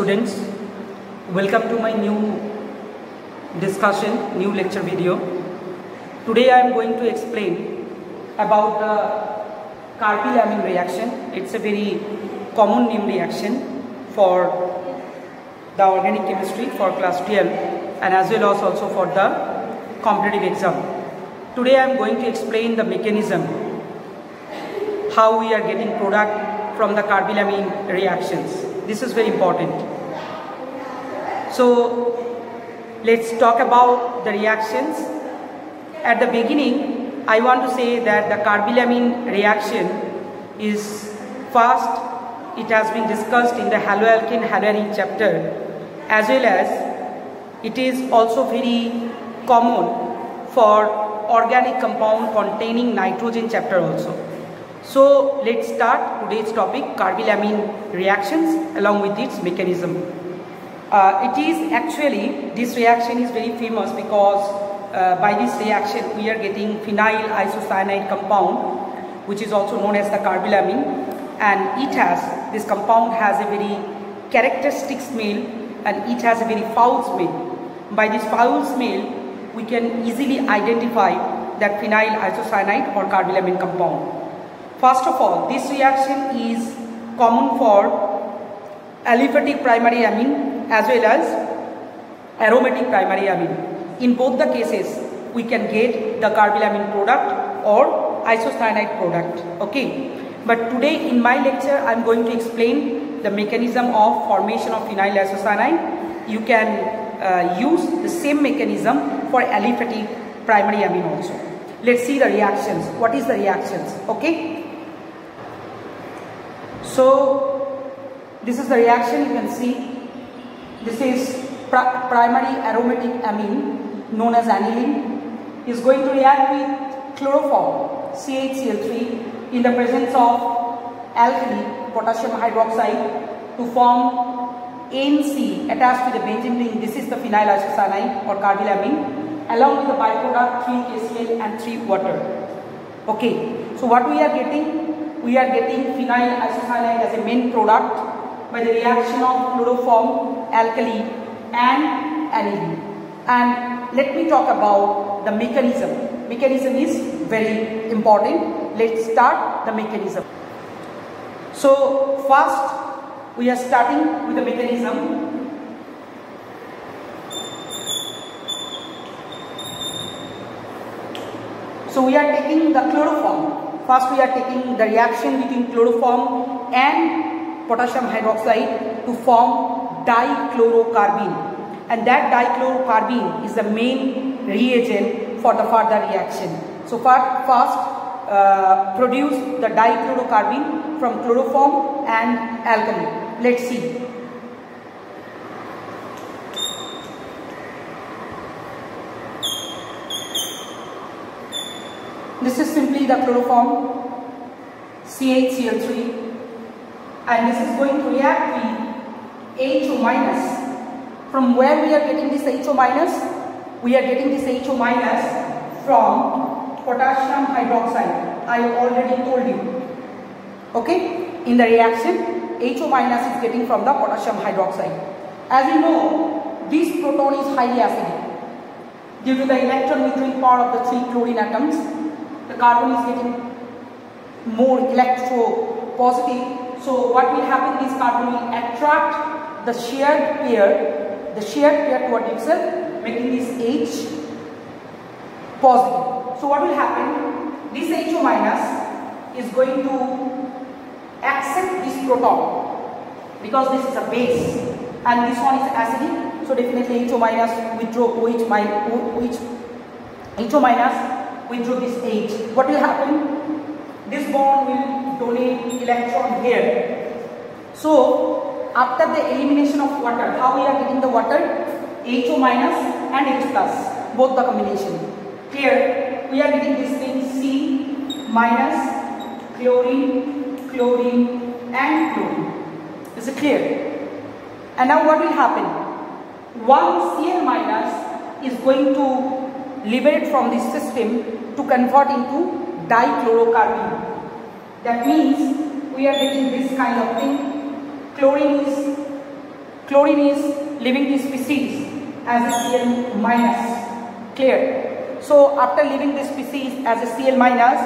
students, welcome to my new discussion, new lecture video. Today I am going to explain about the Karpi-Lamin reaction. It's a very common name reaction for the organic chemistry for class 12 and as well as also for the competitive exam. Today I am going to explain the mechanism, how we are getting product from the Karpi-Lamin reactions. This is very important. So let's talk about the reactions. At the beginning, I want to say that the Karpi-Lamin reaction is first, it has been discussed in the haloalkane haloarine chapter, as well as it is also very common for organic compound containing nitrogen chapter also. So let's start today's topic, Karpi-Lamin reactions along with its mechanism. It is actually, this reaction is very famous because by this reaction we are getting phenyl isocyanide compound, which is also known as the Karpi-Lamin, and it has, this compound has a very characteristic smell and it has a very foul smell. By this foul smell we can easily identify that phenyl isocyanide or Karpi-Lamin compound. First of all, this reaction is common for aliphatic primary amine as well as aromatic primary amine. In both the cases, we can get the Karpi-Lamin product or isocyanide product. Okay. But today in my lecture, I am going to explain the mechanism of formation of phenyl isocyanide. You can use the same mechanism for aliphatic primary amine also. Let's see the reactions. What is the reactions? Okay. So this is the reaction. You can see this is primary aromatic amine known as aniline is going to react with chloroform CHCl3 in the presence of alkali potassium hydroxide to form NC attached to the benzene ring. This is the phenyl isocyanide or Karpi-Lamin along with the byproduct 3KCl and 3 water. Okay, so what we are getting? We are getting phenyl isocyanide as a main product by the reaction of chloroform, alkali and aniline. And let me talk about the mechanism. Mechanism is very important. Let's start the mechanism. So first we are starting with the mechanism. So we are taking the chloroform. First we are taking the reaction between chloroform and potassium hydroxide to form dichlorocarbene. And that dichlorocarbene is the main reagent for the further reaction. So first produce the dichlorocarbene from chloroform and alkali. Let's see. This is simply the chloroform CHCl3 and this is going to react with HO minus. From where we are getting this HO minus? We are getting this HO minus from potassium hydroxide. I already told you. Okay? In the reaction, HO minus is getting from the potassium hydroxide. As you know, this proton is highly acidic. Due to the electron withdrawing power of the 3 chlorine atoms, the carbon is getting more electropositive. So what will happen is carbon will attract the shared pair toward itself, making this H positive. So what will happen? This HO minus is going to accept this proton because this is a base and this one is acidic. So definitely HO minus withdraw HO minus withdraw this H. What will happen? This bond will donate electron here. So after the elimination of water, how we are getting the water? HO minus and H plus, both the combination. Here we are getting this thing C minus, chlorine, chlorine and chlorine. Is it clear? And now what will happen? One Cl minus is going to liberate from this system to convert into dichlorocarbene. That means we are getting this kind of thing. Chlorine is chlorine is leaving this species as a Cl minus. Clear? So after leaving this species as a Cl minus,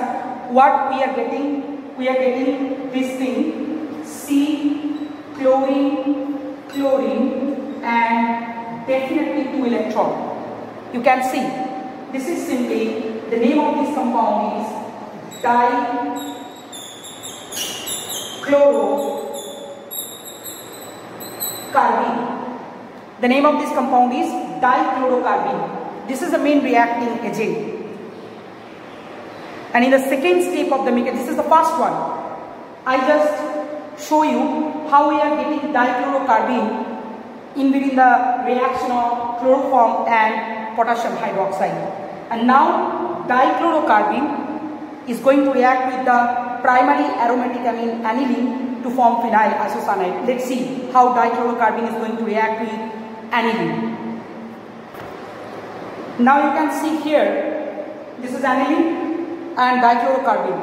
what we are getting? We are getting this thing, C, chlorine, chlorine, and definitely 2 electron. You can see, this is simply, the name of this compound is dichlorocarbene. The name of this compound is dichlorocarbene. This is the main reacting agent. And in the second step of the mechanism, this is the first one. I just show you how we are getting dichlorocarbene in between the reaction of chloroform and potassium hydroxide. And now dichlorocarbene is going to react with the primary aromatic amine aniline to form phenyl isocyanide. Let's see how dichlorocarbene is going to react with aniline. Now you can see here, this is aniline and dichlorocarbene,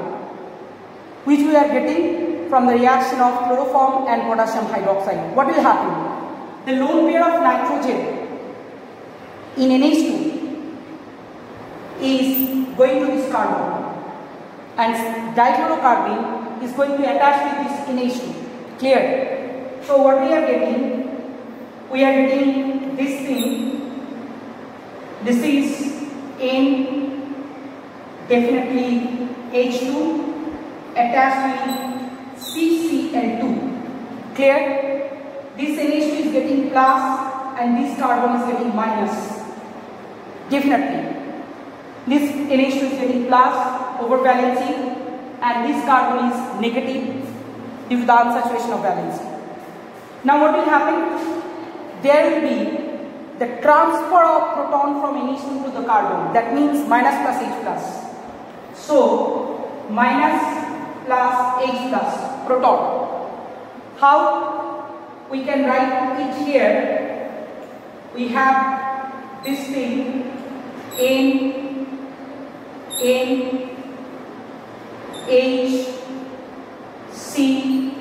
which we are getting from the reaction of chloroform and potassium hydroxide. What will happen? The lone pair of nitrogen in NH2 is going to this carbon, and dichlorocarbene is going to attach with this NH2. Clear? So what we are getting? We are getting this thing. This is N, definitely H2 attached with CCl2. Clear? This NH2 is getting plus and this carbon is getting minus. Definitely. This NH2 is getting plus over valency and this carbon is negative due to the unsaturation of valency. Now what will happen? There will be the transfer of proton from NH2 to the carbon. That means minus plus H plus. So minus plus H plus proton. How? We can write it here. We have this thing N H C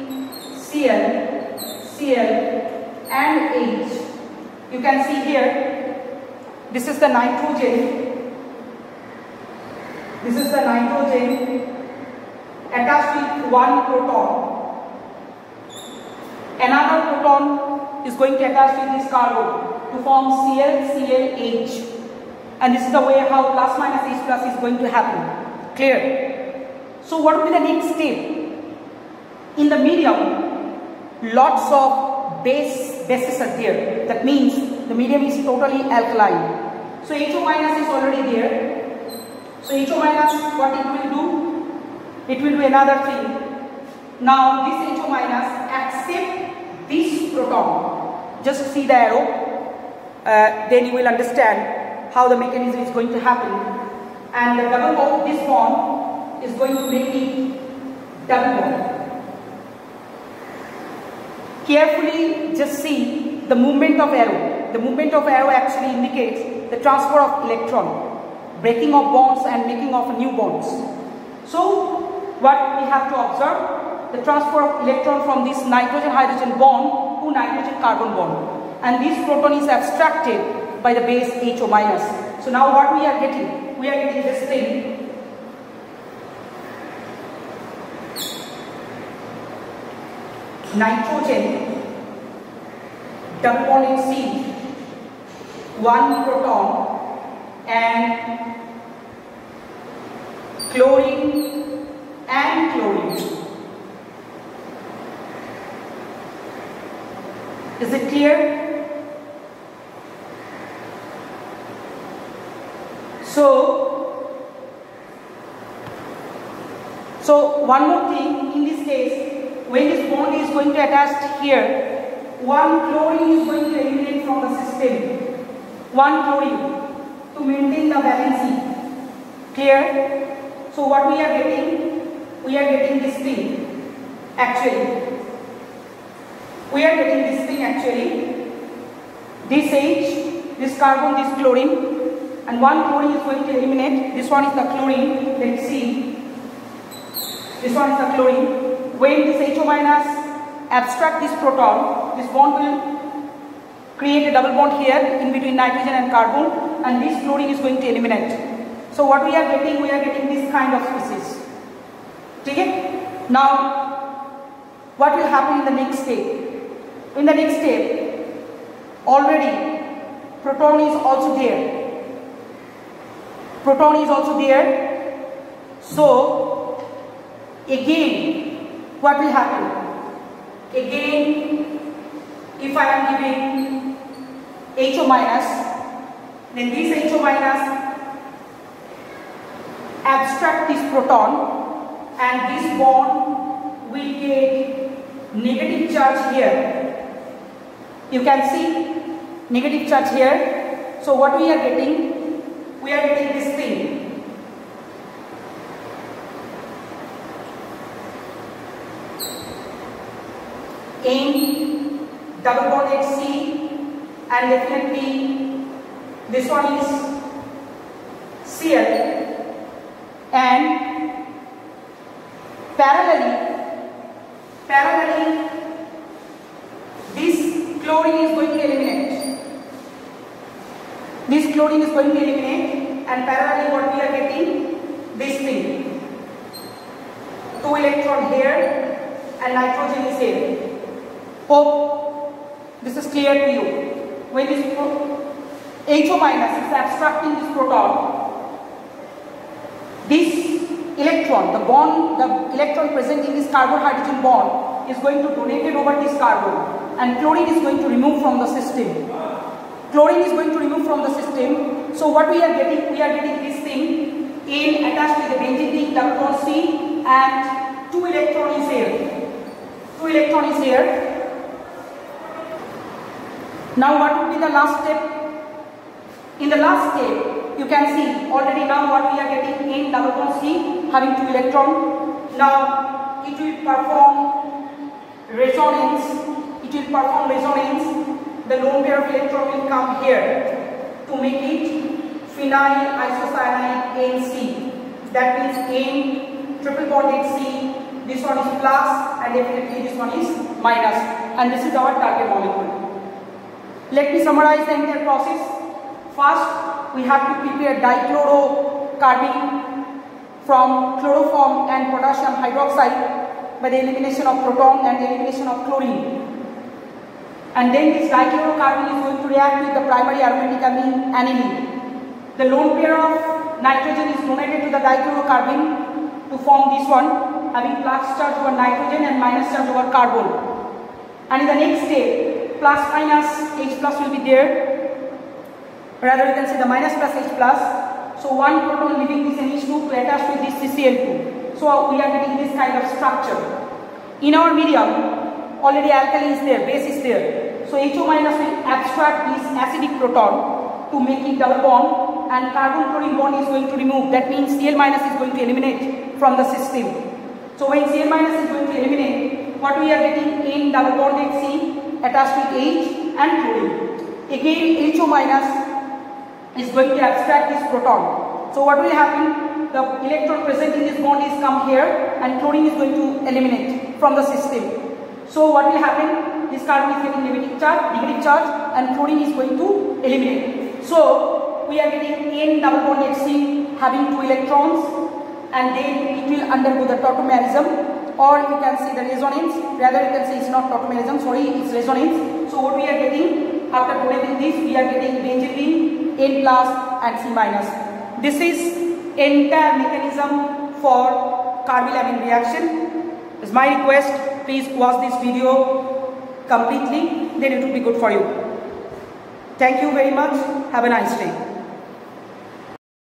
Cl and H. You can see here, this is the nitrogen. This is the nitrogen attached with one proton. Another proton is going to attach with this carbon to form ClClH. And this is the way how plus minus H plus is going to happen. Clear? So what will be the next step? In the medium, lots of bases are there. That means the medium is totally alkaline. So HO minus is already there. So HO minus, what it will do? It will do another thing. Now this HO minus accept this proton. Just see the arrow. Then you will understand how the mechanism is going to happen. And the double bond, this bond is going to make it double bond. Carefully just see the movement of arrow. The movement of arrow actually indicates the transfer of electron, breaking of bonds and making of new bonds. So what we have to observe? The transfer of electron from this nitrogen-hydrogen bond to nitrogen-carbon bond. And this proton is abstracted by the base HO minus. So now what we are getting? We are getting this thing. Nitrogen, double bond C, one proton, and chlorine and chlorine. Is it clear? So one more thing, in this case, when this bond is going to attach here, one chlorine is going to eliminate from the system. One chlorine to maintain the valency. Clear? So what we are getting? We are getting this thing actually. We are getting this thing actually. This H, this carbon, this chlorine, and one chlorine is going to eliminate. This one is the chlorine. Let's see. This one is the chlorine. When this HO minus abstract this proton, this bond will create a double bond here in between nitrogen and carbon, and this chlorine is going to eliminate. So what we are getting this kind of species. Okay? Now, what will happen in the next step? In the next step, already proton is also there. Proton is also there. So, again, what will happen? Again, if I am giving HO minus, then this HO minus abstract this proton, and this bond will get negative charge here. You can see negative charge here. So what we are getting? We are getting this thing. N double bond HC, and definitely this one is Cl, and parallelly this chlorine is going to eliminate. This chlorine is going to eliminate, and parallelly what we are getting? This thing. 2 electron here and nitrogen is here. Hope this is clear to you. When this HO minus is abstracting this proton, this electron, the electron present in this carbon-hydrogen bond is going to donate it over this carbon, and chlorine is going to remove from the system. Chlorine is going to remove from the system. So what we are getting? We are getting this thing N attached with the benzene ring double bond C, and 2 electron is here. 2 electron is here. Now what would be the last step? In the last step, you can see already now what we are getting N double bond C having 2 electron. Now it will perform resonance. It will perform resonance. The lone pair of electron will come here to make it phenyl isocyanide NC. That means N triple bond HC. This one is plus, and definitely this one is minus. And this is our target molecule. Let me summarize the entire process. First, we have to prepare dichlorocarbene from chloroform and potassium hydroxide by the elimination of proton and the elimination of chlorine. And then this dichlorocarbene is going to react with the primary aromatic amine aniline. The lone pair of nitrogen is donated to the dichlorocarbene to form this one, having plus charge over nitrogen and minus charge over carbon. And in the next step, plus minus H plus will be there. Rather, you can say the minus plus H plus. So one proton leaving this NH2 to attach with this CCl2. So we are getting this kind of structure. In our medium, already alkali is there, base is there. So HO minus will abstract this acidic proton to make it double bond, and carbon chlorine bond is going to remove. That means Cl minus is going to eliminate from the system. So when Cl minus is going to eliminate, what we are getting? N double bond HC attached with H and chlorine. Again HO minus is going to abstract this proton. So what will happen? The electron present in this bond is come here, and chlorine is going to eliminate from the system. So what will happen? This carbon is getting negative charge, and chlorine is going to eliminate. So we are getting N double bond HC having 2 electrons, and then it will undergo the tautomerism, or you can say the resonance. Rather, you can say it's not tautomerism, sorry, it's resonance. So what we are getting after donating this, we are getting benzene ring, N plus and C minus. This is entire mechanism for carbylamine reaction. It's my request, please watch this video completely, then it will be good for you. Thank you very much. Have a nice day.